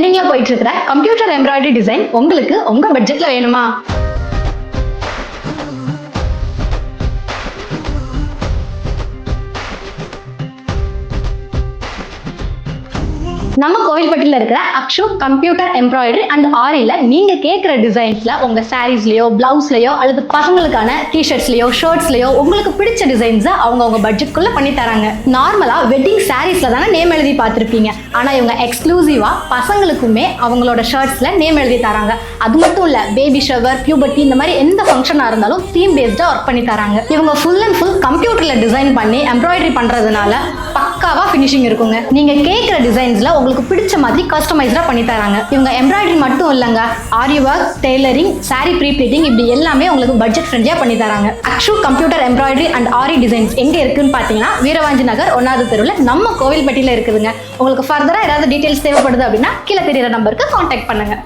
ட்ரெண்டிங்கா போயிட்டு இருக்கிற computer embroidery design உங்களுக்கு உங்க பட்ஜெட்ல வேணுமா? நம்ம கோவில்பட்டியில் இருக்கிற அக்ஷு கம்ப்யூட்டர் எம்ப்ராய்டரி அண்ட் ஆரியில் நீங்க கேட்குற டிசைன்ஸ்ல உங்க சாரீஸ்லயோ பிளவுஸ்லயோ அல்லது பசங்களுக்கான டிஷர்ட்ஸ்லயோ ஷர்ட்ஸ்லயோ உங்களுக்கு பிடிச்ச டிசைன்ஸை அவங்க பட்ஜெட்குள்ள பண்ணி தராங்க. நார்மலா வெட்டிங் சாரீஸ்ல தானே நேம் எழுதி பார்த்துருப்பீங்க. ஆனா இவங்க எக்ஸ்க்ளூசிவா பசங்களுக்குமே அவங்களோட ஷர்ட்ஸ்ல நேம் எழுதி தராங்க. அது மட்டும் இல்ல, பேபி ஷவர், பியூபர்ட்டி இந்த மாதிரி எந்த ஃபங்க்ஷனா இருந்தாலும் தீம் பேஸ்டா ஒர்க் பண்ணி தராங்க. இவங்க ஃபுல் அண்ட் ஃபுல் கம்ப்யூட்டர்ல டிசைன் பண்ணி எம்ப்ராய்டரி பண்றதுனால பக்காவா ஃபினிஷிங் இருக்குங்க. நீங்க கேட்குற டிசைன்ஸ்ல உங்களுக்கு பிடிச்ச மாதிரி கஸ்டமைஸ்டா பண்ணி தராங்க. இவங்க எம்ப்ராய்டரி மட்டும் இல்லைங்க, aari work, tailoring, sari pre pleating இப்படி எல்லாமே உங்களுக்கு பட்ஜெட் ஃப்ரெண்ட்லியா பண்ணி தராங்க. Akshu computer embroidery and aari designs எங்க இருக்குன்னு பாத்தீங்கன்னா வீரவாஞ்சி நகர் 1வது தெருவில் நம்ம கோவில்பட்டியில இருக்குதுங்க. உங்களுக்கு ஃபர்தரா ஏதாவது டீடைல்ஸ் தேவைப்படுது அப்படின்னா கீழே தெரியுற நம்பருக்கு கான்டாக்ட் பண்ணுங்க.